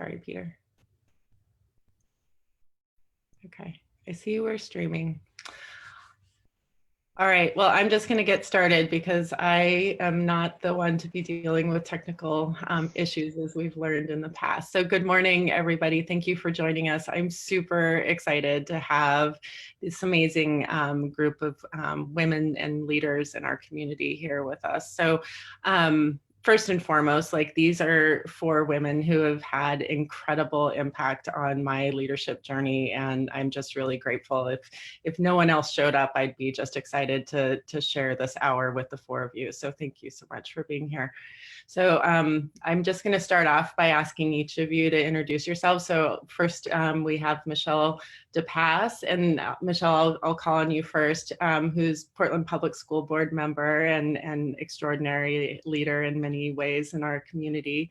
Sorry, Peter. Okay, I see we're streaming. All right, well, I'm just going to get started because I am not the one to be dealing with technical issues as we've learned in the past. So good morning, everybody. Thank you for joining us. I'm super excited to have this amazing group of women and leaders in our community here with us. So first and foremost, like, these are 4 women who have had incredible impact on my leadership journey, and I'm just really grateful. If no one else showed up, I'd be just excited to share this hour with the 4 of you. So thank you so much for being here. So I'm just going to start off by asking each of you to introduce yourselves. So first we have Michelle DePass, and Michelle, I'll call on you first, who's Portland Public School Board member and extraordinary leader in many ways in our community.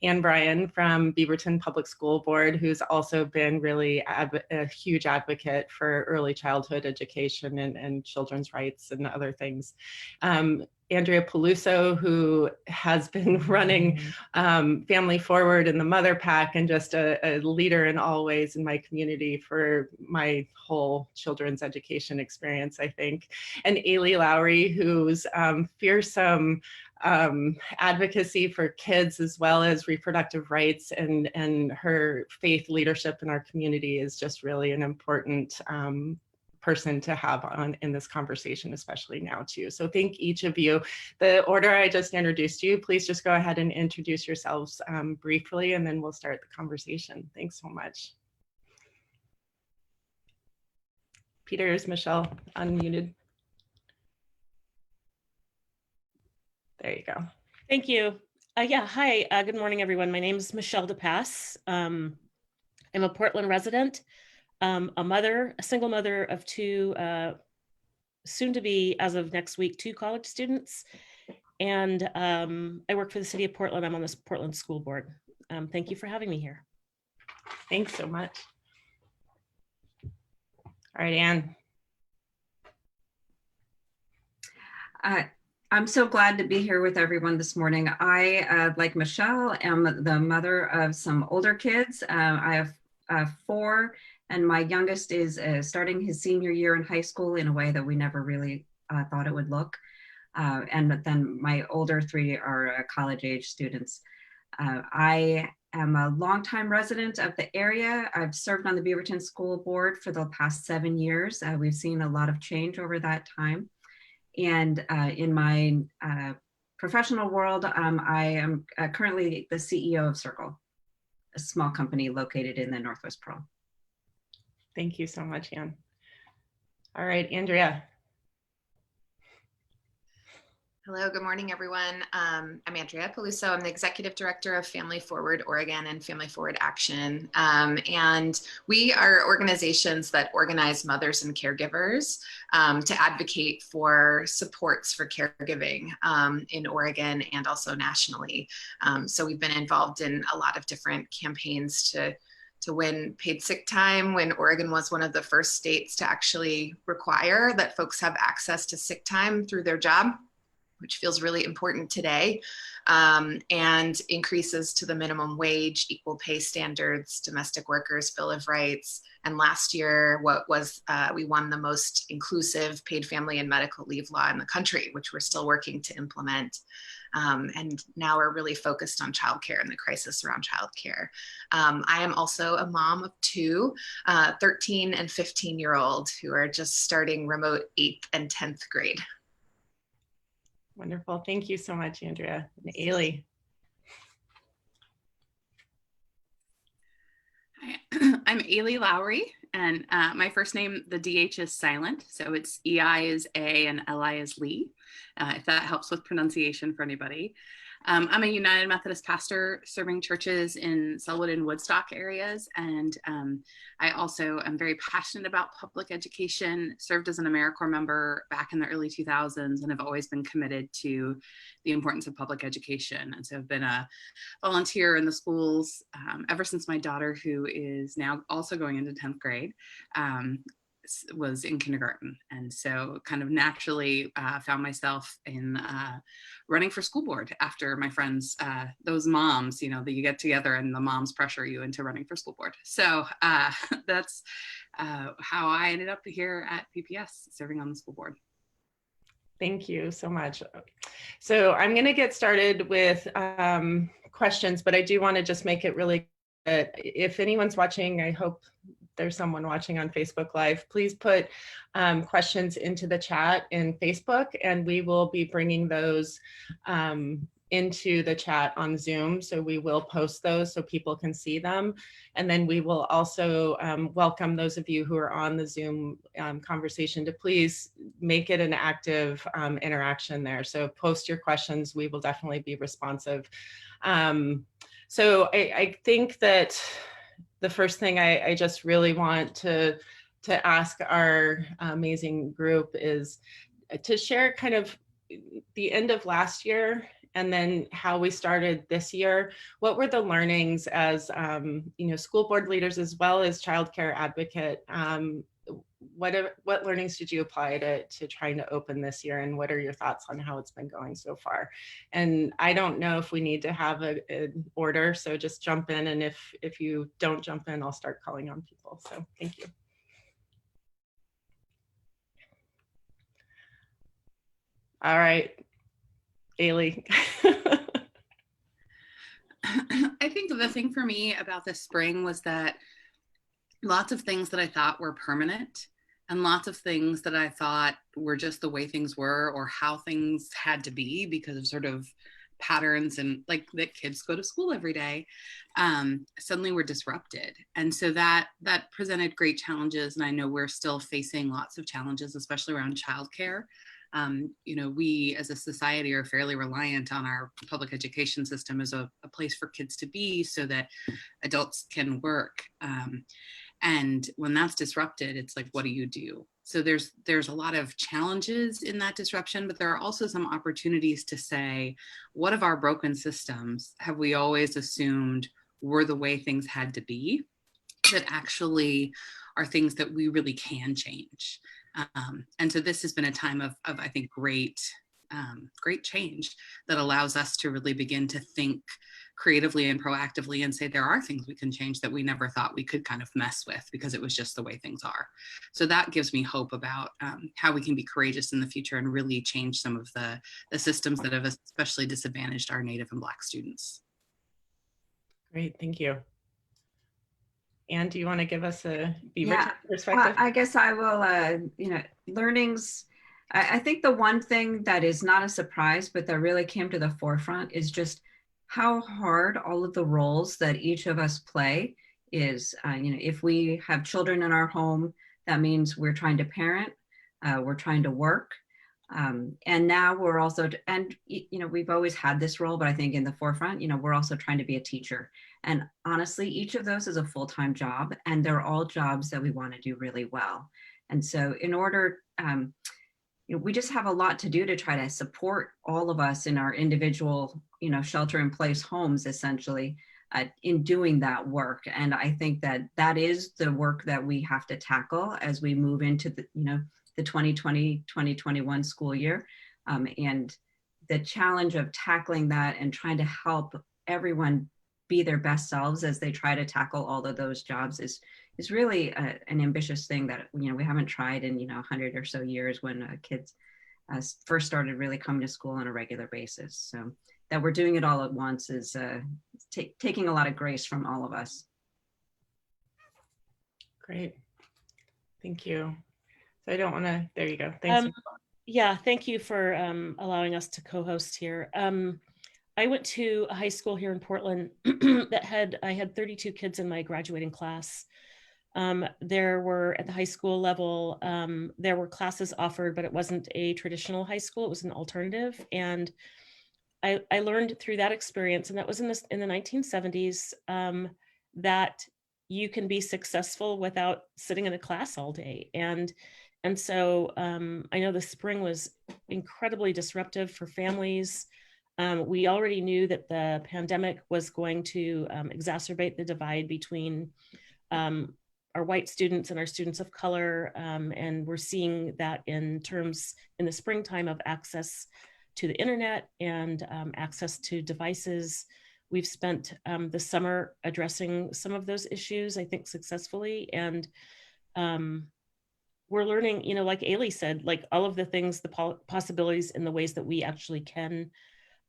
And Bryan from Beaverton Public School Board, who's also been really a huge advocate for early childhood education and children's rights and other things. Andrea Paluso, who has been running Family Forward in the Mother Pack and just a leader in all ways in my community for my whole children's education experience, I think. And Eilidh Lowery, who's fearsome advocacy for kids as well as reproductive rights, and her faith leadership in our community is just really an important person to have on in this conversation, especially now too. So thank each of you. The order I just introduced you, please just go ahead and introduce yourselves briefly, and then we'll start the conversation. Thanks so much. Peter, is Michelle unmuted? There you go. Thank you. Yeah, hi, good morning, everyone. My name is Michelle DePass. I'm a Portland resident, a single mother of 2, soon to be, as of next week, 2 college students. And I work for the city of Portland. I'm on this Portland School Board. Thank you for having me here. Thanks so much. All right, Anne. I'm so glad to be here with everyone this morning. I, like Michelle, am the mother of some older kids. I have 4, and my youngest is starting his senior year in high school in a way that we never really thought it would look. And then my older 3 are college-age students. I am a longtime resident of the area. I've served on the Beaverton School Board for the past 7 years. We've seen a lot of change over that time. And in my professional world, I am currently the CEO of Circle, a small company located in the Northwest Pearl. Thank you so much, Anne. All right, Andrea. Hello, good morning, everyone. I'm Andrea Paluso. I'm the Executive Director of Family Forward Oregon and Family Forward Action. And we are organizations that organize mothers and caregivers to advocate for supports for caregiving in Oregon and also nationally. So we've been involved in a lot of different campaigns to win paid sick time, when Oregon was one of the first states to actually require that folks have access to sick time through their job, which feels really important today, and increases to the minimum wage, equal pay standards, domestic workers' Bill of Rights. And last year, we won the most inclusive paid family and medical leave law in the country, which we're still working to implement. And now we're really focused on childcare and the crisis around childcare. I am also a mom of 2, 13 and 15-year-old who are just starting remote 8th and 10th grade. Wonderful. Thank you so much, Andrea. And Eilidh. Hi, I'm Eilidh Lowery, and my first name, the DH is silent, so it's EI is A and LI is Lee, if that helps with pronunciation for anybody. I'm a United Methodist pastor serving churches in Selwood and Woodstock areas, and I also am very passionate about public education, served as an AmeriCorps member back in the early 2000s, and have always been committed to the importance of public education. And so I've been a volunteer in the schools ever since my daughter, who is now also going into 10th grade, was in kindergarten. And so kind of naturally found myself in running for school board after my friends, those moms, you know, that you get together and the moms pressure you into running for school board. So that's how I ended up here at PPS, serving on the school board. Thank you so much. So I'm going to get started with questions, but I do want to just make it really good. If anyone's watching, I hope there's someone watching on Facebook Live, please put questions into the chat in Facebook, and we will be bringing those into the chat on Zoom. So we will post those so people can see them. And then we will also welcome those of you who are on the Zoom conversation to please make it an active interaction there. So post your questions, we will definitely be responsive. So I think that the first thing I just really want to ask our amazing group is to share kind of the end of last year and then how we started this year. What were the learnings as you know, school board leaders as well as childcare advocate? What learnings did you apply to trying to open this year, and what are your thoughts on how it's been going so far? And I don't know if we need to have an order, so just jump in, and if you don't jump in, I'll start calling on people. So thank you. All right, Eilidh. I think the thing for me about this spring was that lots of things that I thought were permanent and lots of things that I thought were just the way things were or how things had to be because of sort of patterns and like that kids go to school every day, suddenly were disrupted. And so that presented great challenges. And I know we're still facing lots of challenges, especially around childcare. You know, we as a society are fairly reliant on our public education system as a place for kids to be so that adults can work. And when that's disrupted, it's like, what do you do? So there's a lot of challenges in that disruption, but there are also some opportunities to say, what of our broken systems have we always assumed were the way things had to be that actually are things that we really can change? And so this has been a time of I think, great change that allows us to really begin to think creatively and proactively and say there are things we can change that we never thought we could kind of mess with because it was just the way things are. So that gives me hope about how we can be courageous in the future and really change some of the systems that have especially disadvantaged our Native and Black students. Great, thank you. Anne, do you want to give us a Beaverton perspective? I guess I will, you know, learnings. I think the one thing that is not a surprise, but that really came to the forefront is just how hard all of the roles that each of us play is. You know, if we have children in our home, that means we're trying to parent, we're trying to work. And now we're also, and you know, we've always had this role, but I think in the forefront, you know, we're also trying to be a teacher. And honestly, each of those is a full-time job, and they're all jobs that we want to do really well. And so in order, you know, we just have a lot to do to try to support all of us in our individual, you know, shelter-in-place homes, essentially, in doing that work. And I think that that is the work that we have to tackle as we move into the, you know, the 2020-2021 school year. And the challenge of tackling that and trying to help everyone be their best selves as they try to tackle all of those jobs is really an ambitious thing that, you know, we haven't tried in, you know, 100 or so years when kids first started really coming to school on a regular basis. So that we're doing it all at once is taking a lot of grace from all of us. Great, thank you. So I don't want to, there you go. Thanks. Yeah, thank you for allowing us to co-host here. I went to a high school here in Portland that I had 32 kids in my graduating class. There were, at the high school level, there were classes offered, but it wasn't a traditional high school, it was an alternative. And I learned through that experience, and that was in the 1970s, that you can be successful without sitting in a class all day. And so I know the spring was incredibly disruptive for families. We already knew that the pandemic was going to exacerbate the divide between our white students and our students of color. And we're seeing that in the springtime of access to the internet and access to devices. We've spent the summer addressing some of those issues, I think successfully. And we're learning, like Eilidh said, like all of the things, the possibilities and the ways that we actually can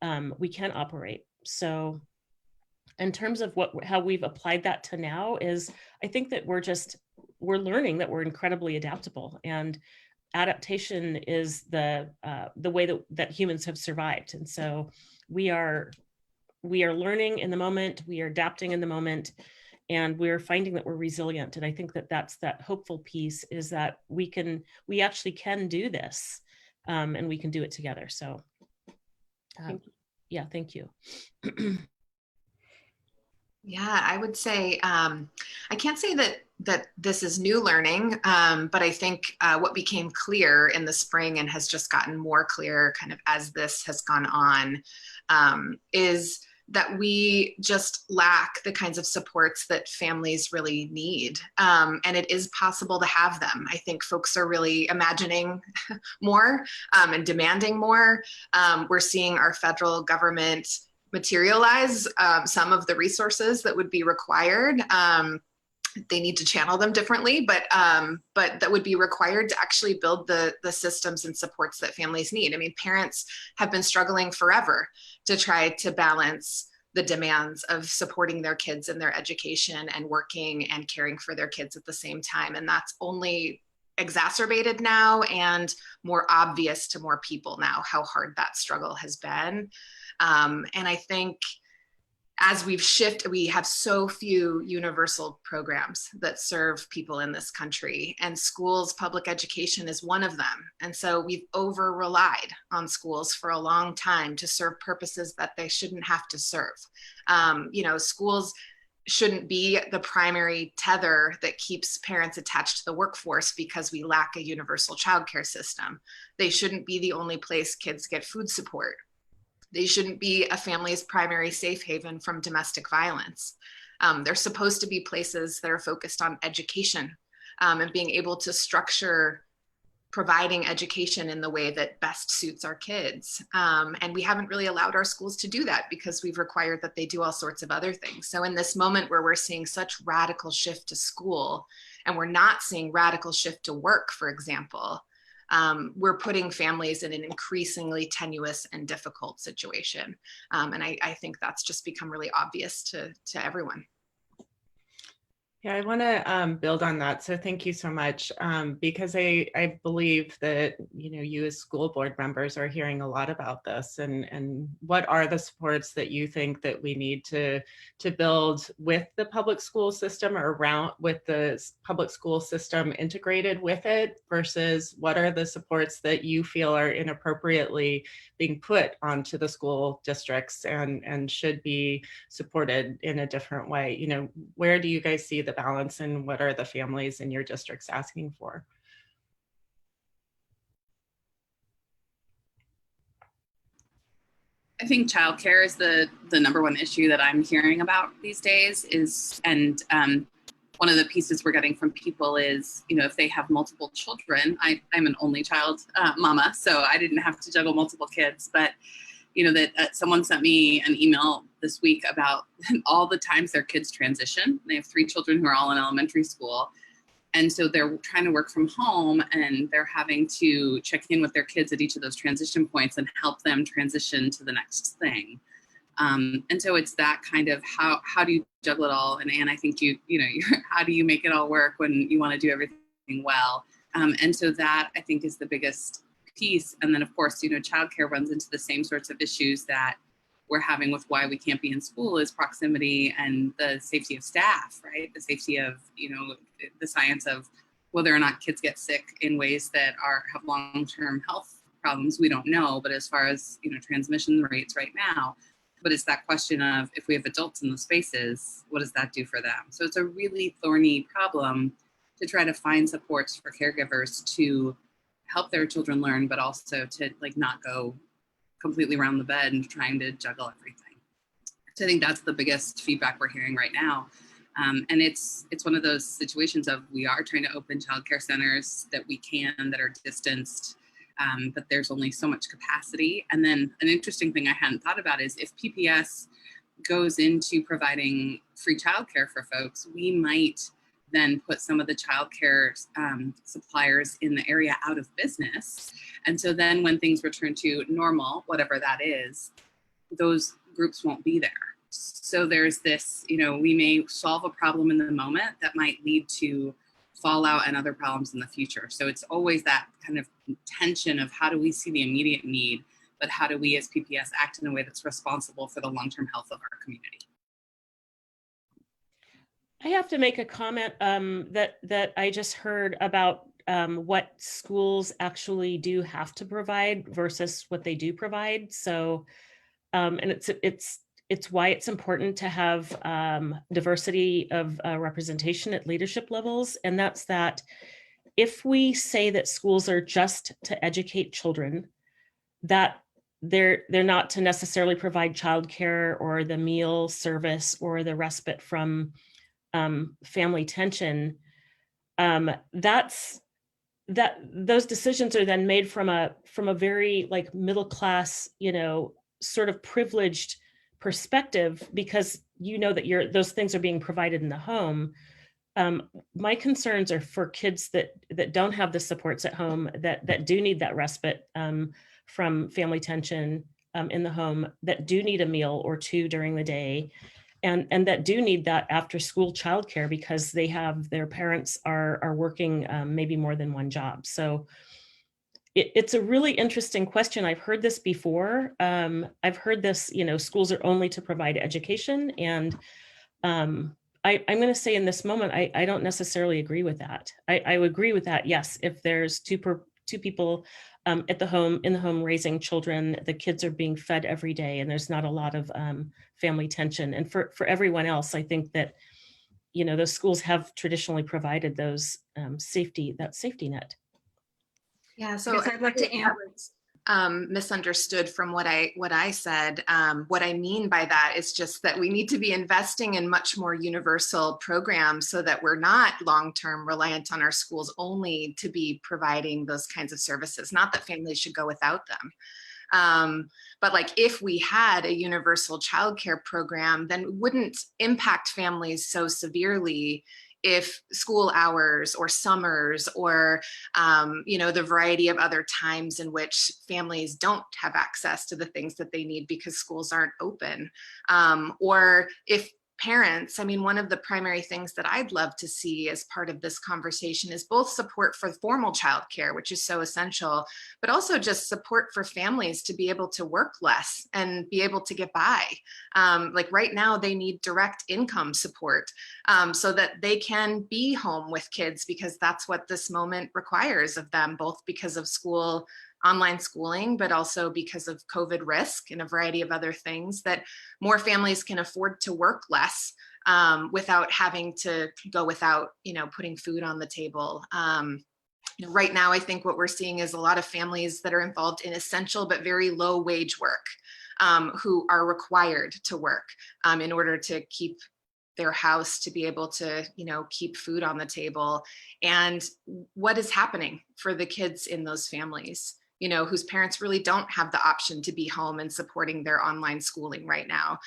operate. So in terms of how we've applied that to now is, I think that we're learning that we're incredibly adaptable, and adaptation is the way that humans have survived. And so we are learning in the moment, we are adapting in the moment, and we're finding that we're resilient. And I think that that's that hopeful piece, is that we actually can do this, and we can do it together. So yeah, thank you. Yeah, I would say I can't say that this is new learning, but I think what became clear in the spring and has just gotten more clear kind of as this has gone on is that we just lack the kinds of supports that families really need. And it is possible to have them. I think folks are really imagining more and demanding more. We're seeing our federal government materialize some of the resources that would be required. They need to channel them differently, but that would be required to actually build the systems and supports that families need. I mean, parents have been struggling forever to try to balance the demands of supporting their kids in their education and working and caring for their kids at the same time. And that's only exacerbated now and more obvious to more people now how hard that struggle has been. And I think as we've shifted, we have so few universal programs that serve people in this country, and schools, public education is one of them. And so we've over relied on schools for a long time to serve purposes that they shouldn't have to serve. Schools shouldn't be the primary tether that keeps parents attached to the workforce because we lack a universal childcare system. They shouldn't be the only place kids get food support. They shouldn't be a family's primary safe haven from domestic violence. They're supposed to be places that are focused on education and being able to structure providing education in the way that best suits our kids. And we haven't really allowed our schools to do that because we've required that they do all sorts of other things. So in this moment where we're seeing such radical shift to school, and we're not seeing radical shift to work, for example, we're putting families in an increasingly tenuous and difficult situation. And I think that's just become really obvious to everyone. Yeah, I want to build on that. So thank you so much, because I believe that, you as school board members are hearing a lot about this, and what are the supports that you think that we need to build with the public school system, or around with the public school system integrated with it, versus what are the supports that you feel are inappropriately being put onto the school districts and should be supported in a different way. Where do you guys see the balance, and what are the families in your districts asking for? I think childcare is the number one issue that I'm hearing about these days one of the pieces we're getting from people is, if they have multiple children, I'm an only child mama, so I didn't have to juggle multiple kids, but someone sent me an email this week about all the times their kids transition. They have 3 children who are all in elementary school. And so they're trying to work from home, and they're having to check in with their kids at each of those transition points and help them transition to the next thing. And so it's that kind of how do you juggle it all? And Anne, I think how do you make it all work when you want to do everything well? And so that I think is the biggest piece. And then of course, childcare runs into the same sorts of issues that we're having with why we can't be in school, is proximity and the safety of staff, right? The safety of, the science of whether or not kids get sick in ways that have long-term health problems, we don't know. But as far as, transmission rates right now, but it's that question of, if we have adults in the spaces, what does that do for them? So it's a really thorny problem to try to find supports for caregivers to help their children learn, but also to not go completely around the bed and trying to juggle everything. So I think that's the biggest feedback we're hearing right now. And it's one of those situations of we are trying to open childcare centers that we can, that are distanced, but there's only so much capacity. And then an interesting thing I hadn't thought about is if PPS goes into providing free childcare for folks, we might then put some of the childcare suppliers in the area out of business. And so then when things return to normal, whatever that is, those groups won't be there. So there's this, we may solve a problem in the moment that might lead to fallout and other problems in the future. So it's always that kind of tension of how do we see the immediate need, but how do we as PPS act in a way that's responsible for the long-term health of our community? I have to make a comment that I just heard about what schools actually do have to provide versus what they do provide. So, and it's why it's important to have diversity of representation at leadership levels. And that's that if we say that schools are just to educate children, that they're not to necessarily provide childcare or the meal service or the respite from family tension, those decisions are then made from a very like middle class, sort of privileged perspective, because that those things are being provided in the home. My concerns are for kids that don't have the supports at home, that do need that respite from family tension in the home, that do need a meal or two during the day, and that do need that after school childcare because their parents are working maybe more than one job. So it's a really interesting question. I've heard this before. I've heard this, schools are only to provide education. And I'm going to say in this moment, I don't necessarily agree with that. I would agree with that. Yes, if there's two people in the home raising children, the kids are being fed every day, and there's not a lot of family tension. And for everyone else, I think that, those schools have traditionally provided those safety net. Yeah, so I'd like to misunderstood from what I said. What I mean by that is just that we need to be investing in much more universal programs so that we're not long-term reliant on our schools only to be providing those kinds of services. Not that families should go without them. But like if we had a universal childcare program, then it wouldn't impact families so severely if school hours or summers or, the variety of other times in which families don't have access to the things that they need because schools aren't open. Or if parents, one of the primary things that I'd love to see as part of this conversation is both support for formal childcare, which is so essential, but also just support for families to be able to work less and be able to get by. Like right now, they need direct income support so that they can be home with kids because that's what this moment requires of them, both because of online schooling, but also because of COVID risk and a variety of other things, that more families can afford to work less without having to go without, putting food on the table. Right now, I think what we're seeing is a lot of families that are involved in essential but very low wage work who are required to work in order to keep their house, to be able to, keep food on the table. And what is happening for the kids in those families? Whose parents really don't have the option to be home and supporting their online schooling right now.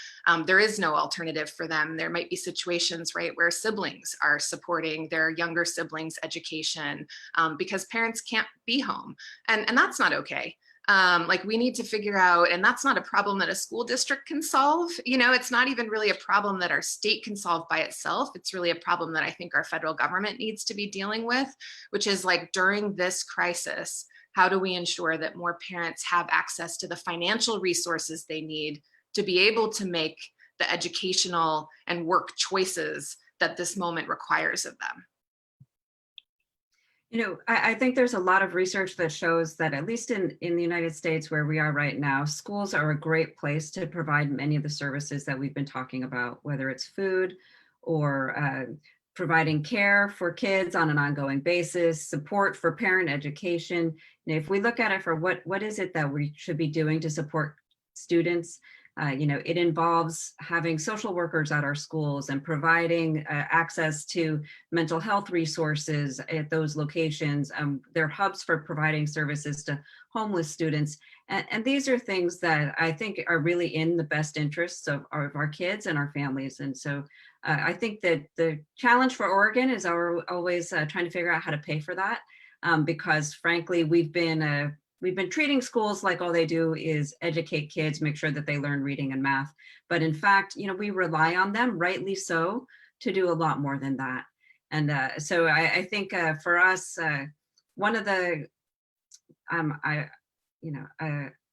There is no alternative for them. There might be situations, right, where siblings are supporting their younger siblings' education because parents can't be home. And that's not okay. We need to figure out, and that's not a problem that a school district can solve. It's not even really a problem that our state can solve by itself. It's really a problem that I think our federal government needs to be dealing with, which is like during this crisis, how do we ensure that more parents have access to the financial resources they need to be able to make the educational and work choices that this moment requires of them? I think there's a lot of research that shows that at least in the United States where we are right now, schools are a great place to provide many of the services that we've been talking about, whether it's food or providing care for kids on an ongoing basis, support for parent education. And if we look at it for what is it that we should be doing to support students, It involves having social workers at our schools and providing access to mental health resources at those locations. They're hubs for providing services to homeless students. And these are things that I think are really in the best interests of our kids and our families. And so I think that the challenge for Oregon is always trying to figure out how to pay for that, because frankly, we've been treating schools like all they do is educate kids, make sure that they learn reading and math. But in fact, we rely on them, rightly so, to do a lot more than that. And so I think for us, one of the, a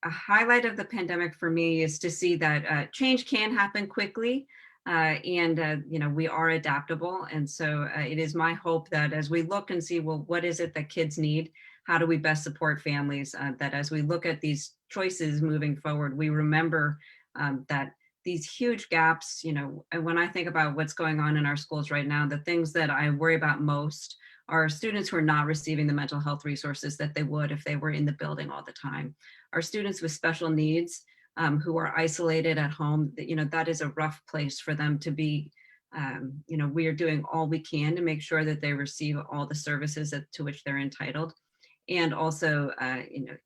highlight of the pandemic for me is to see that change can happen quickly. We are adaptable. And so it is my hope that as we look and see, well, what is it that kids need? How do we best support families? That as we look at these choices moving forward, we remember that these huge gaps, and when I think about what's going on in our schools right now, the things that I worry about most are students who are not receiving the mental health resources that they would if they were in the building all the time. Our students with special needs who are isolated at home, that is a rough place for them to be. We are doing all we can to make sure that they receive all the services to which they're entitled. And also,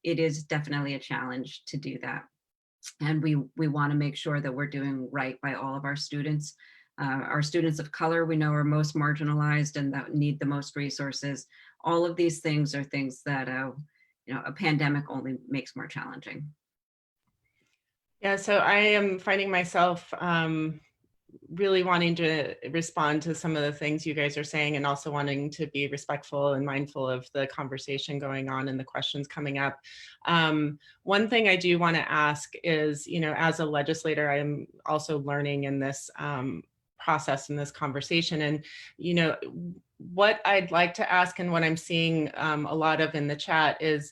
it is definitely a challenge to do that. And we want to make sure that we're doing right by all of our students. Our students of color, we know, are most marginalized and that need the most resources. All of these things are things that, a pandemic only makes more challenging. Yeah, so I am finding myself really wanting to respond to some of the things you guys are saying, and also wanting to be respectful and mindful of the conversation going on and the questions coming up. One thing I do want to ask is, as a legislator, I am also learning in this process, in this conversation. And, what I'd like to ask, and what I'm seeing a lot of in the chat, is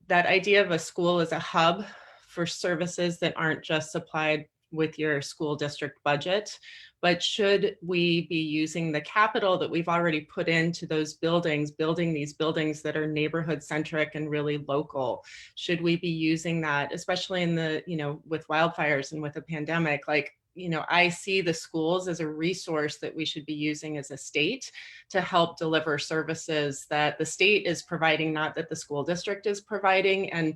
that idea of a school as a hub for services that aren't just supplied with your school district budget, but should we be using the capital that we've already put into those buildings, building these buildings that are neighborhood centric and really local? Should we be using that, especially in the, with wildfires and with a pandemic? I see the schools as a resource that we should be using as a state to help deliver services that the state is providing, not that the school district is providing, and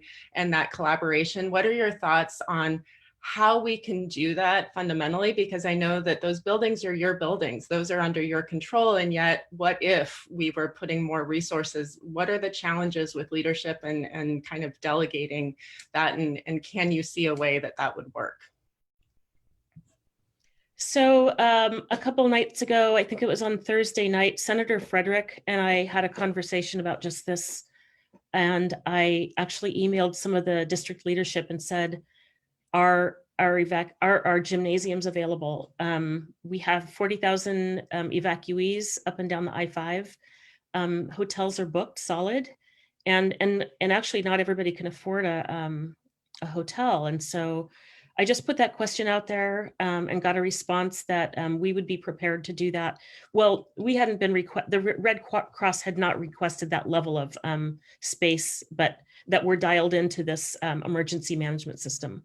that collaboration. What are your thoughts on how we can do that fundamentally? Because I know that those buildings are your buildings, those are under your control, and yet what if we were putting more resources? What are the challenges with leadership and kind of delegating that, and can you see a way that that would work? So a couple nights ago, I think it was on Thursday night, Senator Frederick and I had a conversation about just this. And I actually emailed some of the district leadership and said, are gymnasiums available? We have 40,000 evacuees up and down the I-5. Hotels are booked solid. And actually not everybody can afford a hotel. And so I just put that question out there and got a response that we would be prepared to do that. Well, we hadn't been the Red Cross had not requested that level of space, but that we're dialed into this emergency management system.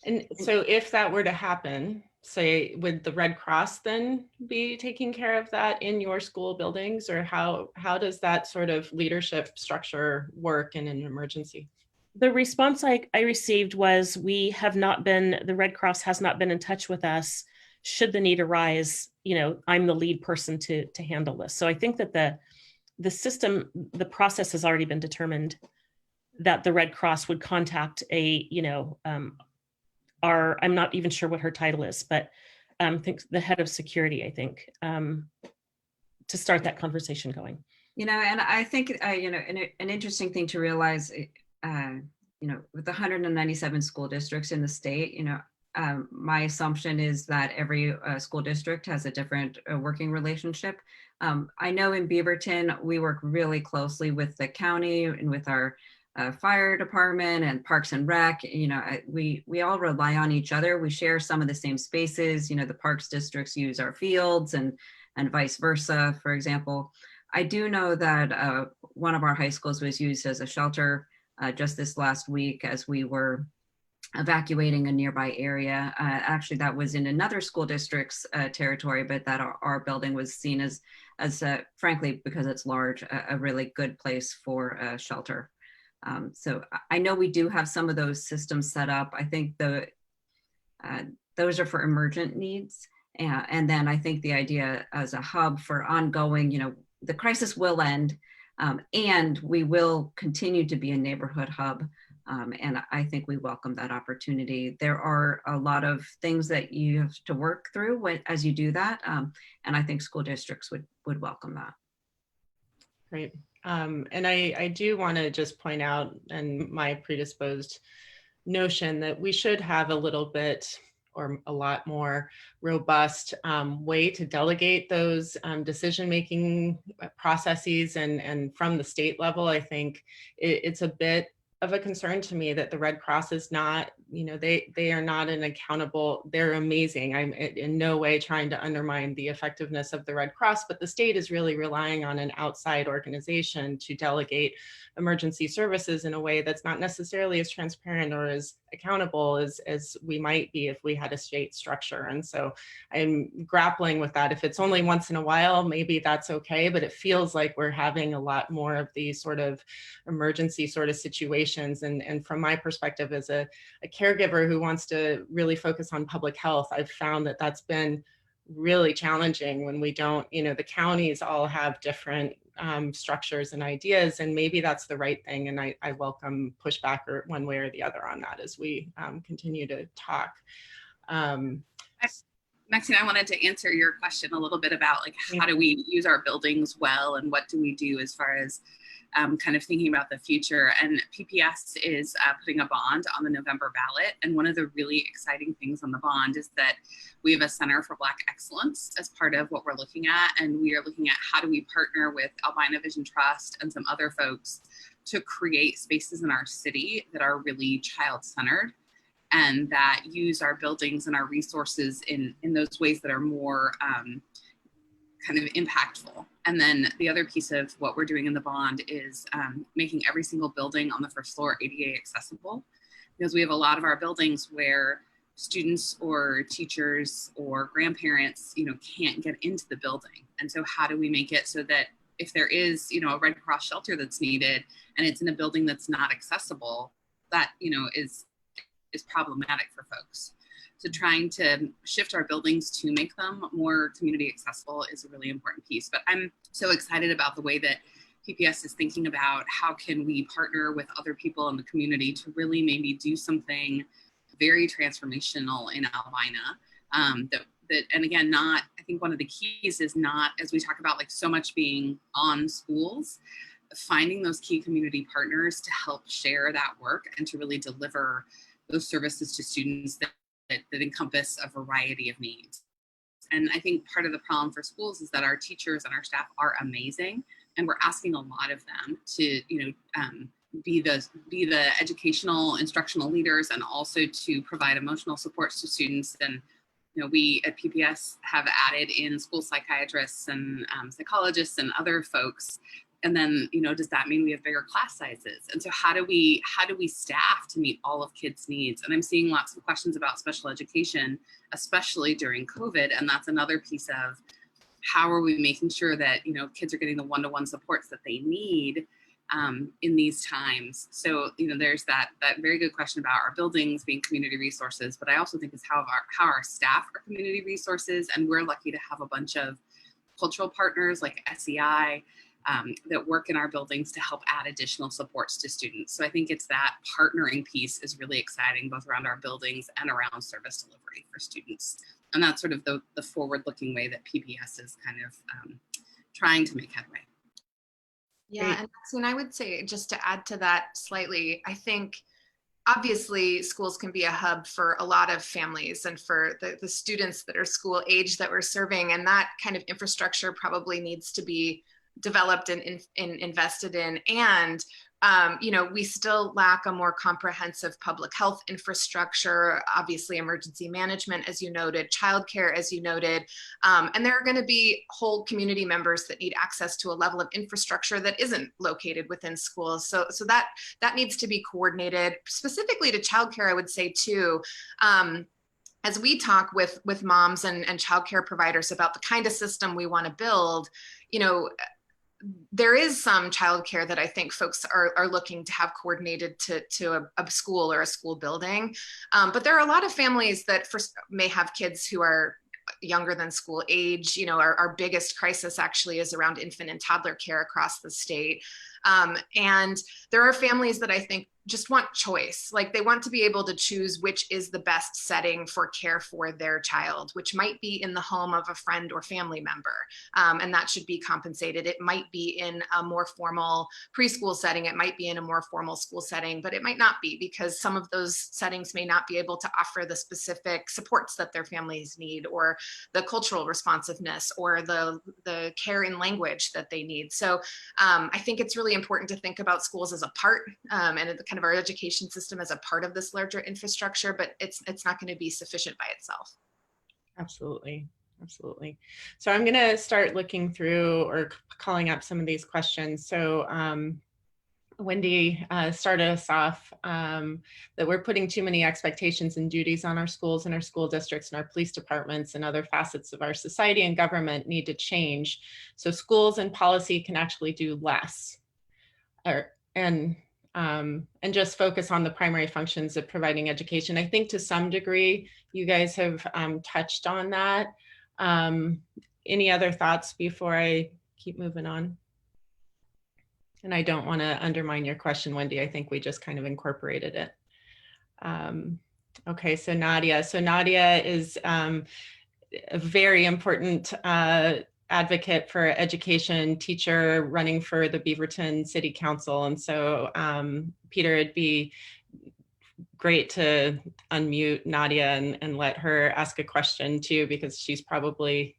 And so if that were to happen, say, would the Red Cross then be taking care of that in your school buildings? Or how does that sort of leadership structure work in an emergency? The response I received was, the Red Cross has not been in touch with us. Should the need arise, I'm the lead person to handle this. So I think that the system, the process has already been determined that the Red Cross would contact I'm not even sure what her title is, but I think the head of security, I think, to start that conversation going. And I think, an interesting thing to realize, with the 197 school districts in the state, my assumption is that every school district has a different working relationship. I know in Beaverton, we work really closely with the county and with our fire department and Parks and Rec. We all rely on each other. We share some of the same spaces. The parks districts use our fields and vice versa, for example. I do know that one of our high schools was used as a shelter just this last week as we were evacuating a nearby area. Actually, that was in another school district's territory, but that our building was seen as frankly, because it's large, a really good place for a shelter. So I know we do have some of those systems set up. I think those are for emergent needs. And then I think the idea as a hub for ongoing, the crisis will end, and we will continue to be a neighborhood hub. And I think we welcome that opportunity. There are a lot of things that you have to work through as you do that. And I think school districts would welcome that. Great. And I do want to just point out, and my predisposed notion that we should have a little bit or a lot more robust way to delegate those decision-making processes. And from the state level, I think it's a bit of a concern to me that the Red Cross is not, they are not an accountable, they're amazing. I'm in no way trying to undermine the effectiveness of the Red Cross, but the state is really relying on an outside organization to delegate emergency services in a way that's not necessarily as transparent or as accountable as we might be if we had a state structure. And so I'm grappling with that. If it's only once in a while, maybe that's okay, but it feels like we're having a lot more of these sort of emergency sort of situations. And from my perspective as a caregiver who wants to really focus on public health, I've found that that's been really challenging when we don't, the counties all have different structures and ideas, and maybe that's the right thing. And I welcome pushback or one way or the other on that as we continue to talk. Maxine, I wanted to answer your question a little bit about how do we use our buildings well, and what do we do as far as kind of thinking about the future. And PPS is putting a bond on the November ballot. And one of the really exciting things on the bond is that we have a Center for Black Excellence as part of what we're looking at. And we are looking at how do we partner with Albina Vision Trust and some other folks to create spaces in our city that are really child-centered and that use our buildings and our resources in those ways that are more kind of impactful. And then the other piece of what we're doing in the bond is making every single building on the first floor ADA accessible, because we have a lot of our buildings where students or teachers or grandparents, can't get into the building. And so how do we make it so that if there is, a Red Cross shelter that's needed and it's in a building that's not accessible, that, is problematic for folks. So trying to shift our buildings to make them more community accessible is a really important piece. But I'm so excited about the way that PPS is thinking about how can we partner with other people in the community to really maybe do something very transformational in Albina. And again, I think one of the keys is not, as we talk about so much being on schools, finding those key community partners to help share that work and to really deliver those services to students that encompass a variety of needs. And I think part of the problem for schools is that our teachers and our staff are amazing, and we're asking a lot of them to, be the educational, instructional leaders, and also to provide emotional supports to students. And we at PPS have added in school psychiatrists and psychologists and other folks. And then, does that mean we have bigger class sizes? And so how do we staff to meet all of kids' needs? And I'm seeing lots of questions about special education, especially during COVID. And that's another piece of how are we making sure that, kids are getting the one-to-one supports that they need in these times. So, there's that very good question about our buildings being community resources, but I also think it's how our staff are community resources. And we're lucky to have a bunch of cultural partners like SEI, that work in our buildings to help add additional supports to students. So I think it's that partnering piece is really exciting, both around our buildings and around service delivery for students. And that's sort of the forward-looking way that PPS is kind of trying to make headway. Yeah, and I would say, just to add to that slightly, I think obviously schools can be a hub for a lot of families and for the students that are school age that we're serving, and that kind of infrastructure probably needs to be developed and invested in. And we still lack a more comprehensive public health infrastructure, obviously emergency management, as you noted, childcare, as you noted, and there are going to be whole community members that need access to a level of infrastructure that isn't located within schools. So that needs to be coordinated. Specifically to childcare, I would say too, as we talk with moms and childcare providers about the kind of system we want to build, there is some childcare that I think folks are looking to have coordinated to a school or a school building. But there are a lot of families that may have kids who are younger than school age. Our biggest crisis actually is around infant and toddler care across the state. And there are families that I think just want choice. Like they want to be able to choose which is the best setting for care for their child, which might be in the home of a friend or family member. And that should be compensated. It might be in a more formal preschool setting. It might be in a more formal school setting, but it might not be, because some of those settings may not be able to offer the specific supports that their families need, or the cultural responsiveness, or the care in language that they need. So I think it's really important to think about schools as a part, and the kind of our education system as a part of this larger infrastructure, but it's not going to be sufficient by itself. Absolutely. Absolutely. So I'm going to start looking through or calling up some of these questions. So Wendy started us off that we're putting too many expectations and duties on our schools and our school districts and our police departments, and other facets of our society and government need to change so schools and policy can actually do less, and just focus on the primary functions of providing education. I think to some degree you guys have touched on that. Any other thoughts before I keep moving on? And I don't want to undermine your question, Wendy. I think we just kind of incorporated it. Okay, so Nadia. So Nadia is a very important advocate for education, teacher running for the Beaverton City Council. And so Peter, it'd be great to unmute Nadia and let her ask a question too, because she's probably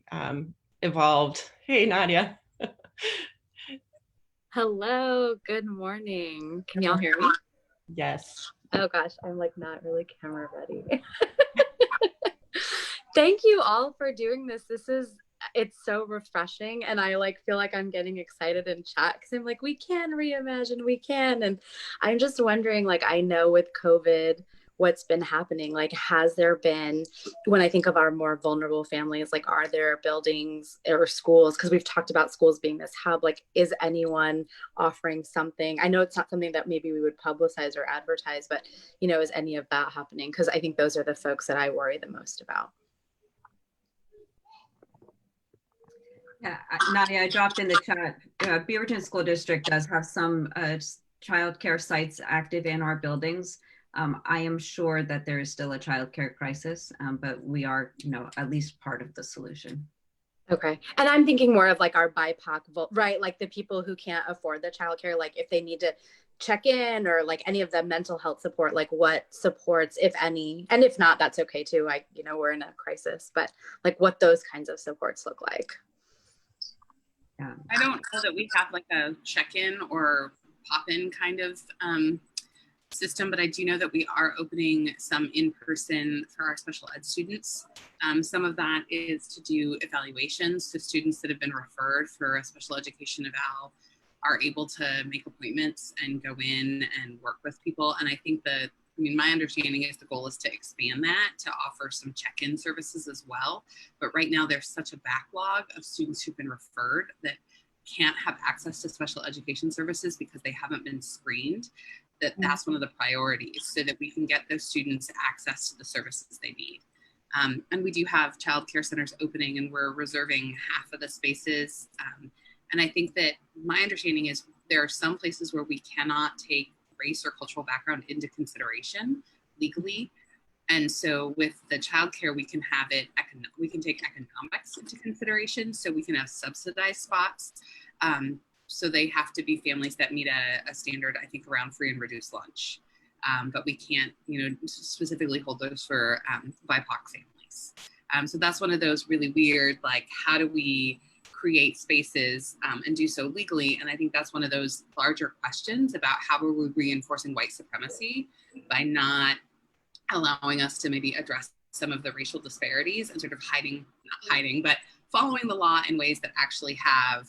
evolved. Hey, Nadia. Hello, good morning. Can y'all hear me? Yes. Oh gosh, I'm like not really camera ready. Thank you all for doing this. It's so refreshing, and I like feel like I'm getting excited in chat because I'm like, we can reimagine, we can. And I'm just wondering, like, I know with COVID, what's been happening, like, has there been, when I think of our more vulnerable families, like, are there buildings or schools, because we've talked about schools being this hub, like, is anyone offering something? I know it's not something that maybe we would publicize or advertise, but is any of that happening? Because I think those are the folks that I worry the most about. Yeah, Nadia, I dropped in the chat. Beaverton School District does have some child care sites active in our buildings. I am sure that there is still a child care crisis, but we are, at least part of the solution. Okay. And I'm thinking more of like our BIPOC, right? Like the people who can't afford the childcare, like if they need to check in, or like any of the mental health support, like what supports, if any, and if not, that's okay too. We're in a crisis, but like what those kinds of supports look like. Yeah. I don't know that we have like a check-in or pop-in kind of system, but I do know that we are opening some in-person for our special ed students. Some of that is to do evaluations. So students that have been referred for a special education eval are able to make appointments and go in and work with people. And I think that, my understanding is the goal is to expand that to offer some check-in services as well. But right now there's such a backlog of students who've been referred that can't have access to special education services because they haven't been screened, that's one of the priorities, so that we can get those students access to the services they need. And we do have child care centers opening, and we're reserving half of the spaces. And I think that my understanding is there are some places where we cannot take race or cultural background into consideration legally. And so with the childcare, we can have it, we can take economics into consideration. So we can have subsidized spots. So they have to be families that meet a standard, I think, around free and reduced lunch. But we can't, specifically hold those for BIPOC families. So that's one of those really weird, like, how do we create spaces and do so legally. And I think that's one of those larger questions about how are we reinforcing white supremacy by not allowing us to maybe address some of the racial disparities and sort of not hiding, but following the law in ways that actually have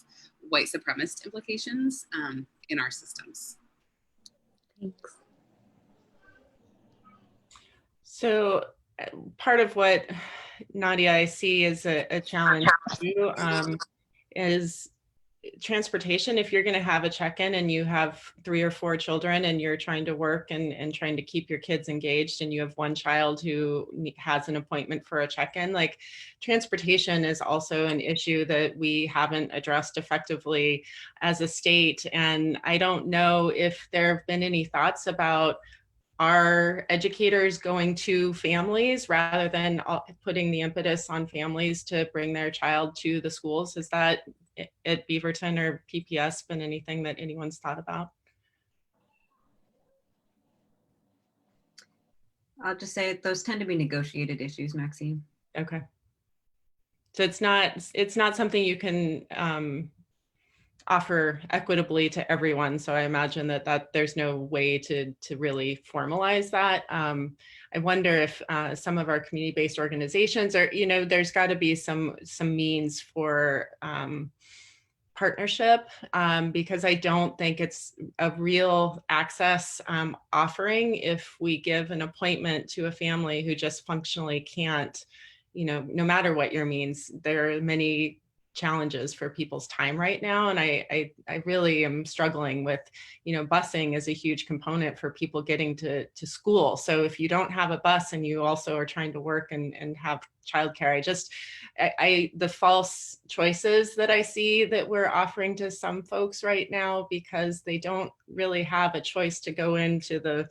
white supremacist implications in our systems. Thanks. So part of what, Nadia, I see as a challenge too, is transportation. If you're going to have a check-in and you have 3 or 4 children and you're trying to work and trying to keep your kids engaged, and you have one child who has an appointment for a check-in, like transportation is also an issue that we haven't addressed effectively as a state. And I don't know if there have been any thoughts about are educators going to families rather than putting the impetus on families to bring their child to the schools? Is that at Beaverton or PPS been anything that anyone's thought about? I'll just say those tend to be negotiated issues, Maxine. Okay. So it's not something you can offer equitably to everyone. So I imagine that there's no way to really formalize that. I wonder if some of our community-based organizations are, there's got to be some means for partnership, because I don't think it's a real access offering if we give an appointment to a family who just functionally can't, no matter what your means. There are many challenges for people's time right now. And I really am struggling with, busing is a huge component for people getting to school. So if you don't have a bus and you also are trying to work and have childcare, the false choices that I see that we're offering to some folks right now, because they don't really have a choice to go into the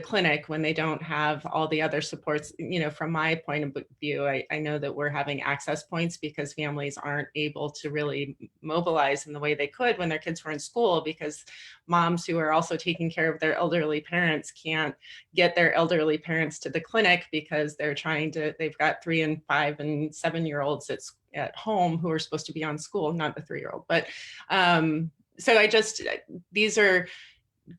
clinic when they don't have all the other supports. From my point of view, I know that we're having access points because families aren't able to really mobilize in the way they could when their kids were in school, because moms who are also taking care of their elderly parents can't get their elderly parents to the clinic because they've got 3 and 5 and 7-year-olds at home who are supposed to be on school, not the 3-year-old. But so these are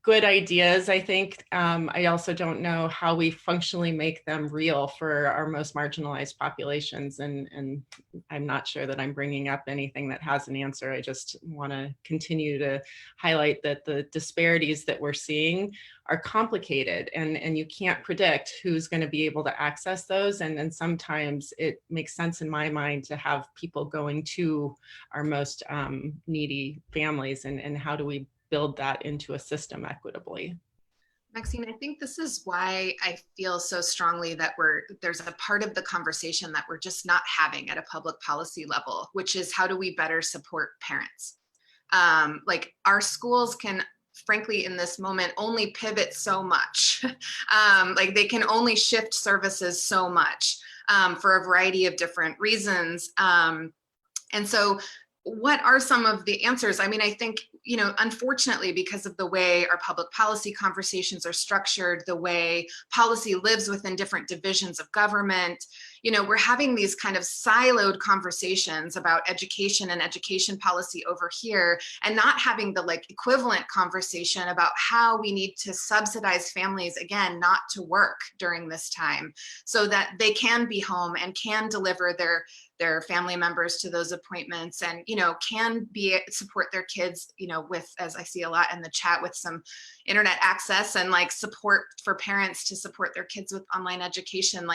good ideas, I think. I also don't know how we functionally make them real for our most marginalized populations. And I'm not sure that I'm bringing up anything that has an answer. I just want to continue to highlight that the disparities that we're seeing are complicated, and you can't predict who's going to be able to access those. And sometimes it makes sense in my mind to have people going to our most needy families, and how do we build that into a system equitably. Maxine, I think this is why I feel so strongly that there's a part of the conversation that we're just not having at a public policy level, which is how do we better support parents? Like our schools can, frankly, in this moment, only pivot so much. Like they can only shift services so much for a variety of different reasons. And so what are some of the answers? I mean, I think, unfortunately, because of the way our public policy conversations are structured, the way policy lives within different divisions of government, we're having these kind of siloed conversations about education and education policy over here, and not having the equivalent conversation about how we need to subsidize families, again, not to work during this time so that they can be home and can deliver their family members to those appointments, and can support their kids, with, as I see a lot in the chat, with some internet access and support for parents to support their kids with online education.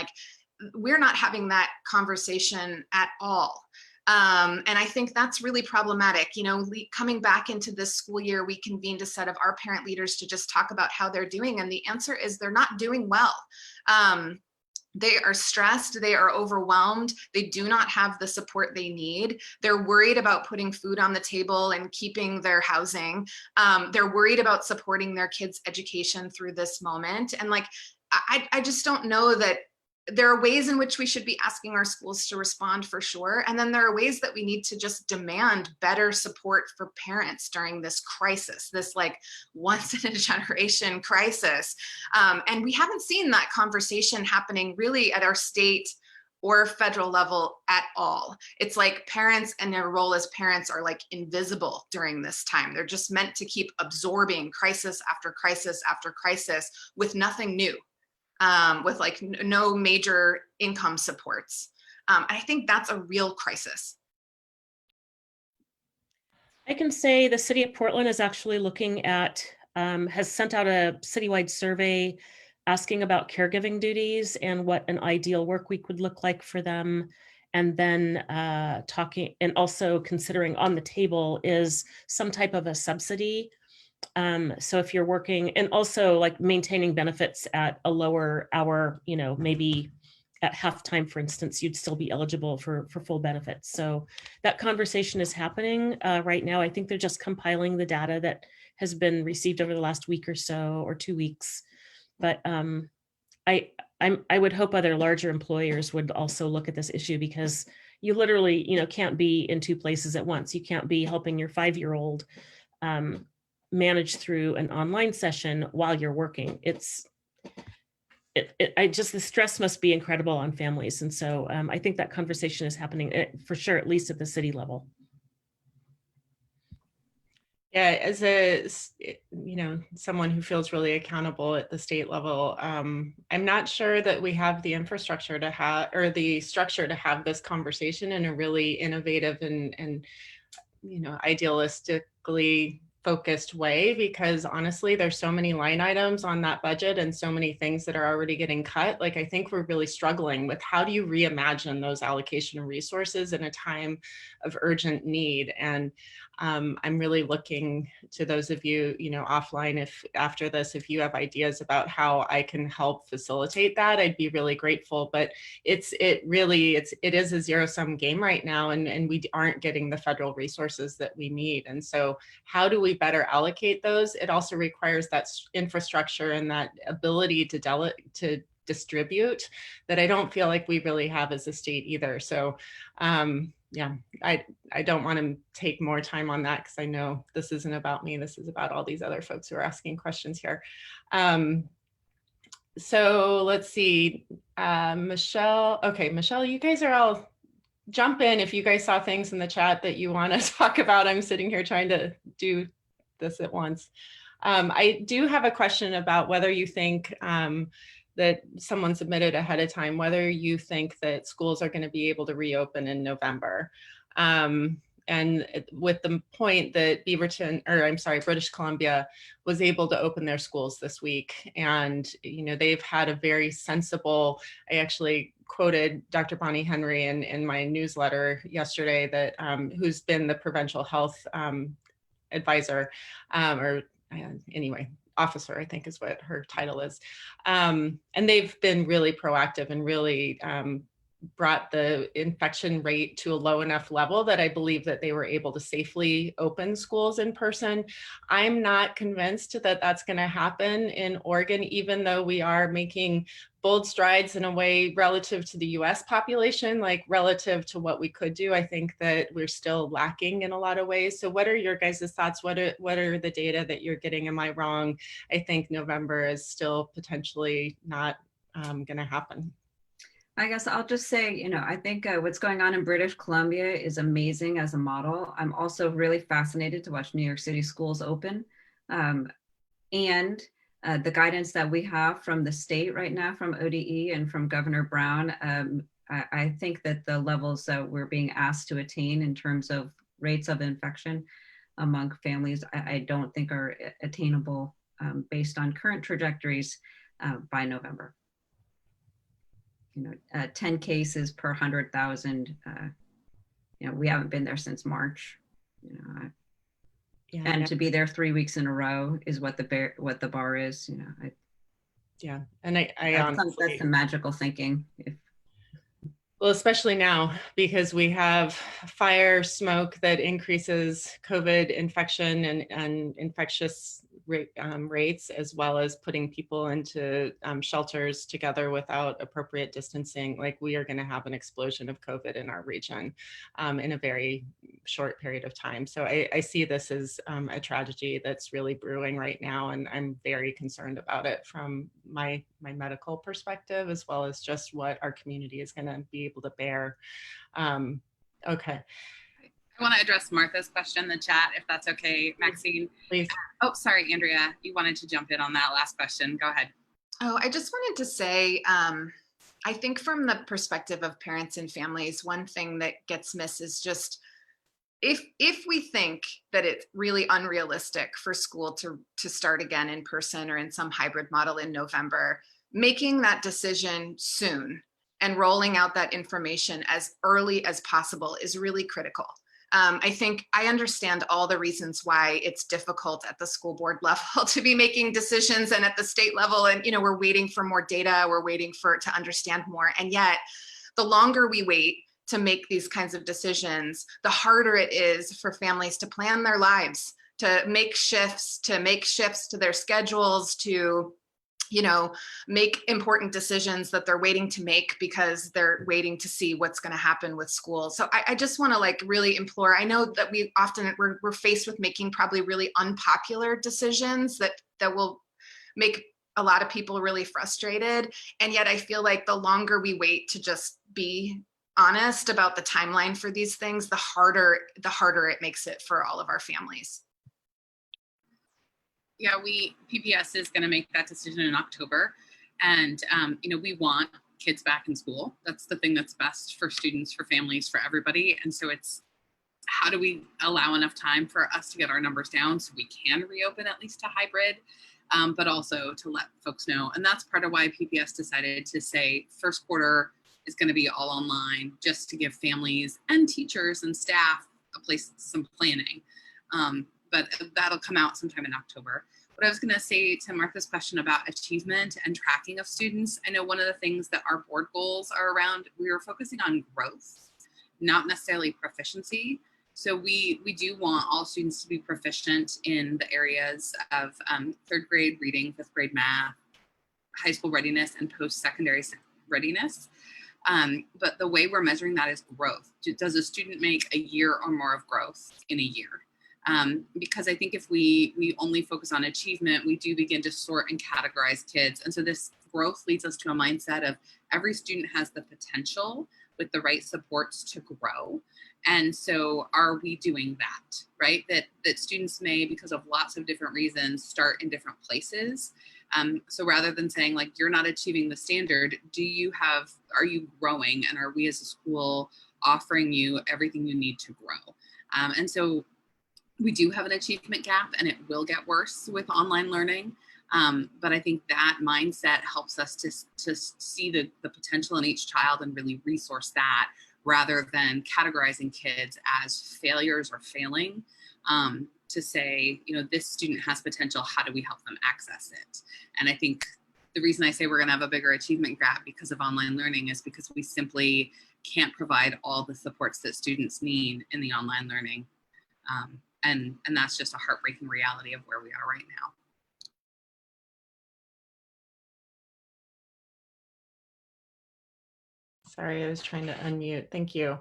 We're not having that conversation at all. And I think that's really problematic. Coming back into this school year, we convened a set of our parent leaders to just talk about how they're doing, and the answer is they're not doing well. They are stressed, they are overwhelmed, they do not have the support they need. They're worried about putting food on the table and keeping their housing. They're worried about supporting their kids' education through this moment. And I just don't know that there are ways in which we should be asking our schools to respond, for sure. And then there are ways that we need to just demand better support for parents during this crisis, this once in a generation crisis. And we haven't seen that conversation happening really at our state or federal level at all. It's like parents and their role as parents are like invisible during this time. They're just meant to keep absorbing crisis after crisis after crisis with nothing new, with like no major income supports. I think that's a real crisis. I can say the city of Portland is actually looking at, has sent out a citywide survey asking about caregiving duties and what an ideal work week would look like for them. And then talking and also considering on the table is some type of a subsidy. So if you're working and also like maintaining benefits at a lower hour, you know, maybe at halftime, for instance, you'd still be eligible for full benefits. So that conversation is happening right now. I think they're just compiling the data that has been received over the last week or so, or 2 weeks. But I would hope other larger employers would also look at this issue, because you literally, you know, can't be in 2 places at once. You can't be helping your 5-year-old manage through an online session while you're working. The stress must be incredible on families. And so I think that conversation is happening for sure, at least at the city level. Yeah, as a, you know, someone who feels really accountable at the state level, I'm not sure that we have the infrastructure to have, or the structure to have this conversation in a really innovative and you know, idealistically focused way, because honestly, there's so many line items on that budget and so many things that are already getting cut. Like, I think we're really struggling with how do you reimagine those allocation of resources in a time of urgent need. And I'm really looking to those of you, you know, offline, if after this, if you have ideas about how I can help facilitate that, I'd be really grateful. But it is a zero-sum game right now, and we aren't getting the federal resources that we need. And so how do we better allocate those? It also requires that infrastructure and that ability to distribute that I don't feel like we really have as a state either. So yeah, I don't want to take more time on that, because I know this isn't about me. This is about all these other folks who are asking questions here. So let's see, Michelle. Okay, Michelle, you guys are all, jump in if you guys saw things in the chat that you want to talk about. I'm sitting here trying to do this at once. I do have a question about whether you think that someone submitted ahead of time, whether you think that schools are going to be able to reopen in November. And with the point that British Columbia was able to open their schools this week. And, you know, they've had a very sensible, I actually quoted Dr. Bonnie Henry in my newsletter yesterday, that who's been the provincial health advisor, officer, I think is what her title is. And they've been really proactive and really brought the infection rate to a low enough level that I believe that they were able to safely open schools in person. I'm not convinced that that's going to happen in Oregon, even though we are making bold strides in a way relative to the US population, like relative to what we could do. I think that we're still lacking in a lot of ways. So what are your guys' thoughts? What are the data that you're getting? Am I wrong? I think November is still potentially not going to happen. I guess I'll just say, you know, I think what's going on in British Columbia is amazing as a model. I'm also really fascinated to watch New York City schools open. And the guidance that we have from the state right now, from ODE and from Governor Brown, I think that the levels that we're being asked to attain in terms of rates of infection among families, I don't think are attainable based on current trajectories by November. You know, 10 cases per 100,000. You know, we haven't been there since March. You know, yeah, and to be there 3 weeks in a row is what the bar is. You know, yeah, and I honestly, that's some magical thinking. Well, especially now, because we have fire smoke that increases COVID infection and infectious rates, as well as putting people into shelters together without appropriate distancing, like we are going to have an explosion of COVID in our region in a very short period of time. So I see this as a tragedy that's really brewing right now, and I'm very concerned about it from my medical perspective, as well as just what our community is going to be able to bear. Okay. I want to address Martha's question in the chat, if that's okay, Maxine. Please. Oh, sorry, Andrea, you wanted to jump in on that last question. Go ahead. Oh, I just wanted to say, I think from the perspective of parents and families, one thing that gets missed is just if we think that it's really unrealistic for school to start again in person or in some hybrid model in November, making that decision soon and rolling out that information as early as possible is really critical. I think I understand all the reasons why it's difficult at the school board level to be making decisions, and at the state level, and we're waiting for more data, we're waiting to understand more, and yet the longer we wait to make these kinds of decisions, the harder it is for families to plan their lives, to make shifts to their schedules, to make important decisions that they're waiting to make because they're waiting to see what's going to happen with school. So I just want to really implore. I know that we're faced with making probably really unpopular decisions that will make a lot of people really frustrated. And yet I feel like the longer we wait to just be honest about the timeline for these things, the harder it makes it for all of our families. Yeah, PPS is going to make that decision in October, and we want kids back in school. That's the thing that's best for students, for families, for everybody. And so it's, how do we allow enough time for us to get our numbers down so we can reopen at least to hybrid, but also to let folks know. And that's part of why PPS decided to say first quarter is going to be all online, just to give families and teachers and staff a place, some planning. But that'll come out sometime in October. What I was going to say to Martha's question about achievement and tracking of students, I know one of the things that our board goals are around, we were focusing on growth, not necessarily proficiency. So we do want all students to be proficient in the areas of third grade reading, fifth grade math, high school readiness, and post-secondary readiness. But the way we're measuring that is growth. Does a student make a year or more of growth in a year? Because I think if we only focus on achievement, we do begin to sort and categorize kids. And so this growth leads us to a mindset of every student has the potential with the right supports to grow. And so are we doing that, right? That students may, because of lots of different reasons, start in different places. So rather than saying like, you're not achieving the standard, are you growing? And are we as a school offering you everything you need to grow? And so we do have an achievement gap, and it will get worse with online learning. But I think that mindset helps us to see the potential in each child and really resource that, rather than categorizing kids as failures or failing, to say, this student has potential, how do we help them access it? And I think the reason I say we're gonna have a bigger achievement gap because of online learning is because we simply can't provide all the supports that students need in the online learning. And that's just a heartbreaking reality of where we are right now. Sorry, I was trying to unmute. Thank you.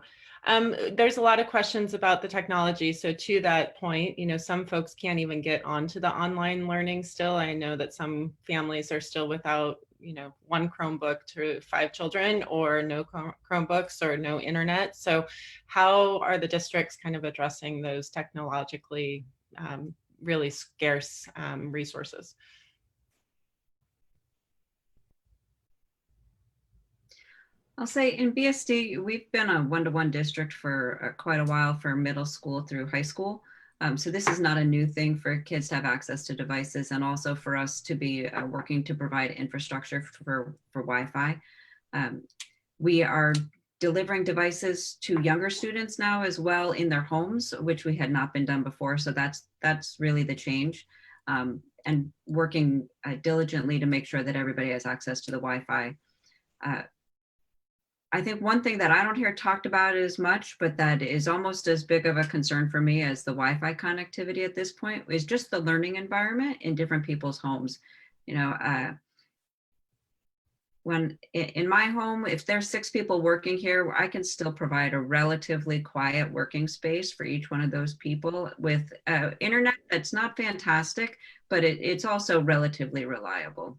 There's a lot of questions about the technology. So to that point, some folks can't even get onto the online learning still. I know that some families are still without, one Chromebook to 5 children, or no Chromebooks or no internet. So how are the districts kind of addressing those technologically really scarce resources? I'll say in BSD, we've been a one-to-one district for quite a while for middle school through high school. So this is not a new thing for kids to have access to devices, and also for us to be working to provide infrastructure for Wi-Fi. We are delivering devices to younger students now as well in their homes, which we had not been done before. So that's really the change, and working diligently to make sure that everybody has access to the Wi-Fi. I think one thing that I don't hear talked about as much, but that is almost as big of a concern for me as the Wi-Fi connectivity at this point, is just the learning environment in different people's homes. You know, when in my home, if there's 6 people working here, I can still provide a relatively quiet working space for each one of those people with internet that's not fantastic, but it's also relatively reliable.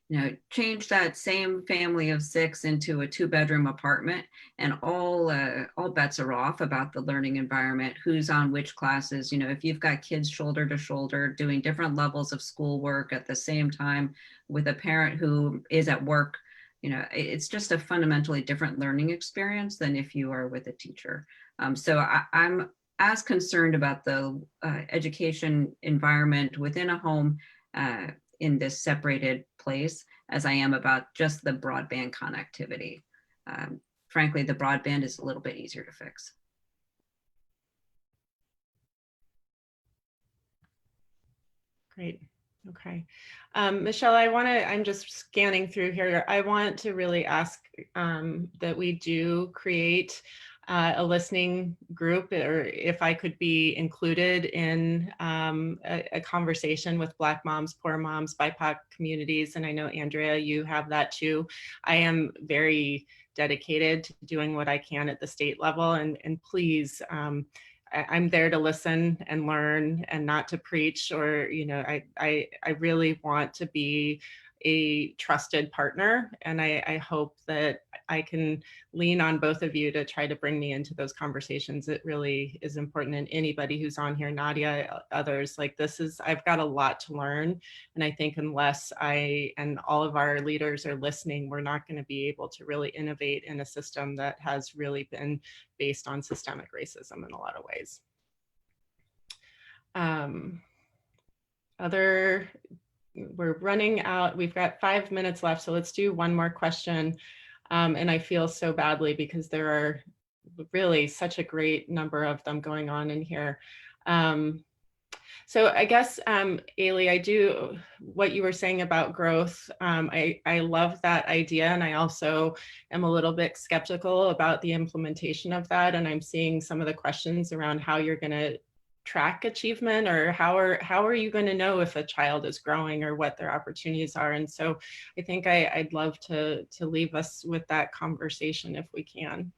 You know, change that same family of 6 into a 2-bedroom apartment, and all bets are off about the learning environment, who's on which classes. You know, if you've got kids shoulder to shoulder doing different levels of schoolwork at the same time with a parent who is at work, you know, it's just a fundamentally different learning experience than if you are with a teacher. So I'm as concerned about the education environment within a home in this separated place as I am about just the broadband connectivity. Frankly, the broadband is a little bit easier to fix. Great. Okay. Michelle, I'm just scanning through here. I want to really ask that we do create a listening group, or if I could be included in a conversation with Black moms, poor moms, BIPOC communities. And I know, Andrea, you have that too. I am very dedicated to doing what I can at the state level, and please, I'm there to listen and learn and not to preach, or, you know, I really want to be a trusted partner. And I hope that I can lean on both of you to try to bring me into those conversations. It really is important. And anybody who's on here, Nadia, others, like I've got a lot to learn. And I think unless I and all of our leaders are listening, we're not going to be able to really innovate in a system that has really been based on systemic racism in a lot of ways. We're running out. We've got 5 minutes left, so let's do one more question. And I feel so badly because there are really such a great number of them going on in here. So I guess, Eilidh, I do what you were saying about growth. I love that idea. And I also am a little bit skeptical about the implementation of that. And I'm seeing some of the questions around how you're going to track achievement, or how are you going to know if a child is growing or what their opportunities are. And so I think I'd love to leave us with that conversation if we can.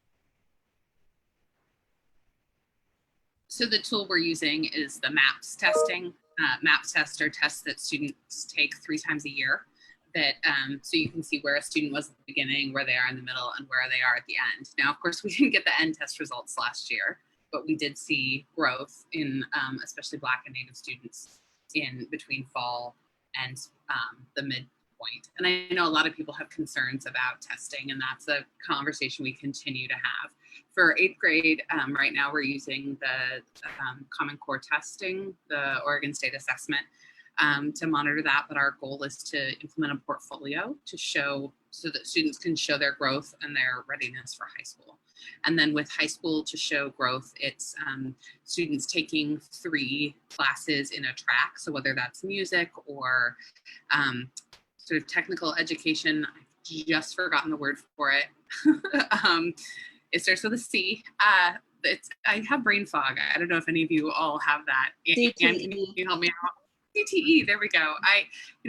So the tool we're using is the MAPS testing. MAPS tests are tests that students take 3 times a year. That so you can see where a student was at the beginning, where they are in the middle, and where they are at the end. Now, of course, we didn't get the end test results last year, but we did see growth in especially Black and Native students in between fall and the midpoint. And I know a lot of people have concerns about testing, and that's a conversation we continue to have. For 8th grade, right now we're using the Common Core testing, the Oregon State Assessment, to monitor that. But our goal is to implement a portfolio to show, so that students can show their growth and their readiness for high school. And then with high school, to show growth, it's students taking 3 classes in a track. So whether that's music or sort of technical education, I've just forgotten the word for it. It starts with a C. I have brain fog. I don't know if any of you all have that. CTE. Can you help me out? CTE, there we go.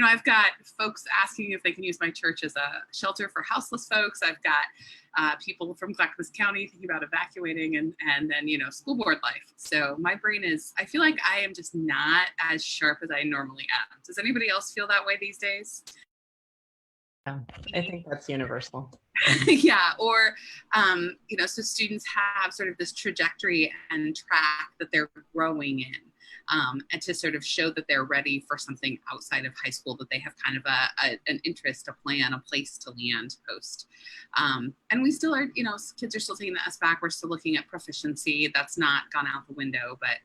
I've got folks asking if they can use my church as a shelter for houseless folks. I've got people from Clackamas County thinking about evacuating, and then, school board life. So my brain I feel like I am just not as sharp as I normally am. Does anybody else feel that way these days? Yeah, I think that's universal. Yeah, or, so students have sort of this trajectory and track that they're growing in. And to sort of show that they're ready for something outside of high school, that they have kind of an interest, a plan, a place to land post. And we still are, kids are still taking us back. We're still looking at proficiency. That's not gone out the window, but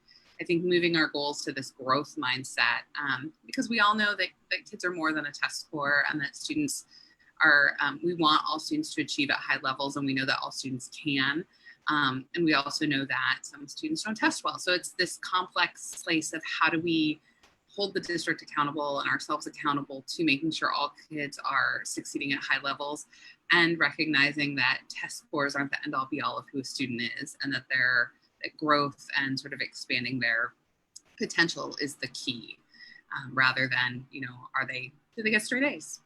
I think moving our goals to this growth mindset, because we all know that kids are more than a test score, and that students are, we want all students to achieve at high levels, and we know that all students can. And we also know that some students don't test well. So it's this complex place of how do we hold the district accountable and ourselves accountable to making sure all kids are succeeding at high levels, and recognizing that test scores aren't the end all be all of who a student is, and that their growth and sort of expanding their potential is the key, rather than, you know, do they get straight A's?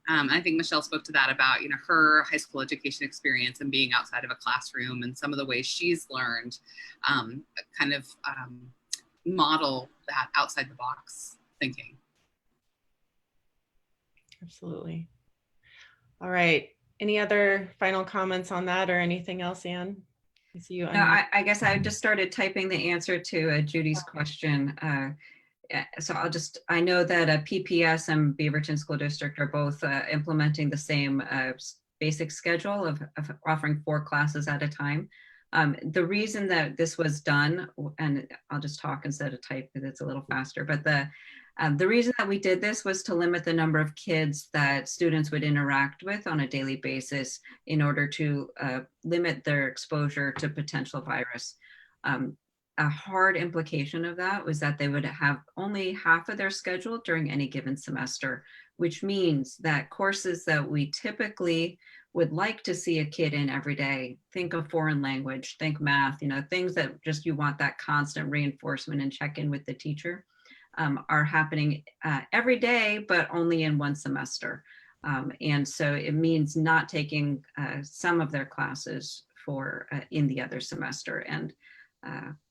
I think Michelle spoke to that about, you know, her high school education experience and being outside of a classroom and some of the ways she's learned, model that outside the box thinking. Absolutely. All right. Any other final comments on that or anything else, Anne? I see you. No, I guess I just started typing the answer to Judy's question. So I know that PPS and Beaverton School District are both implementing the same basic schedule of offering 4 classes at a time. The reason that this was done, and I'll just talk instead of type because it's a little faster, but the reason that we did this was to limit the number of kids that students would interact with on a daily basis in order to limit their exposure to potential virus. A hard implication of that was that they would have only half of their schedule during any given semester, which means that courses that we typically would like to see a kid in every day, think of foreign language, think math, you know, things that just you want that constant reinforcement and check in with the teacher, are happening every day, but only in one semester. And so it means not taking some of their classes for in the other semester. And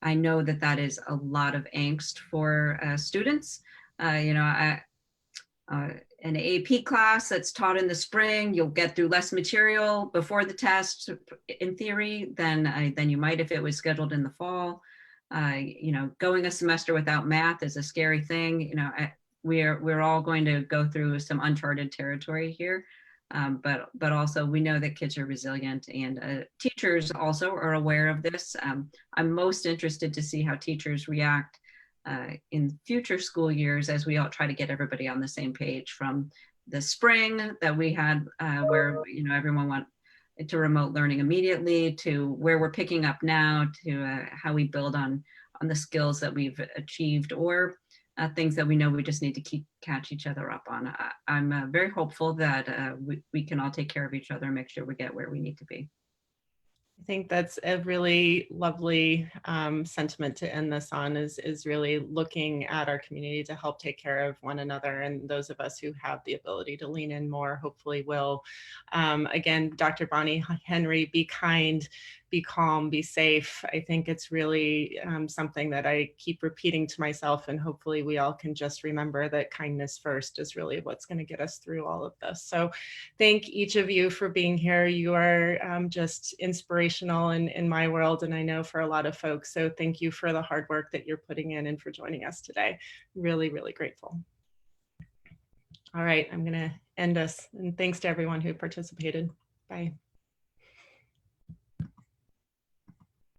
I know that that is a lot of angst for students. You know, an AP class that's taught in the spring, you'll get through less material before the test, in theory, than you might if it was scheduled in the fall. You know, going a semester without math is a scary thing. You know, we're all going to go through some uncharted territory here. But also we know that kids are resilient, and teachers also are aware of this. I'm most interested to see how teachers react in future school years as we all try to get everybody on the same page, from the spring that we had where, you know, everyone went to remote learning immediately, to where we're picking up now, to how we build on the skills that we've achieved, or things that we know we just need to catch each other up on. I'm very hopeful that we can all take care of each other and make sure we get where we need to be. I think that's a really lovely sentiment to end this on, is really looking at our community to help take care of one another, and those of us who have the ability to lean in more hopefully will. Again, Dr. Bonnie Henry, be kind, be calm, be safe. I think it's really something that I keep repeating to myself, and hopefully we all can just remember that kindness first is really what's going to get us through all of this. So thank each of you for being here. You are just inspirational in my world, and I know for a lot of folks. So thank you for the hard work that you're putting in and for joining us today. Really, really grateful. All right, I'm going to end us, and thanks to everyone who participated. Bye.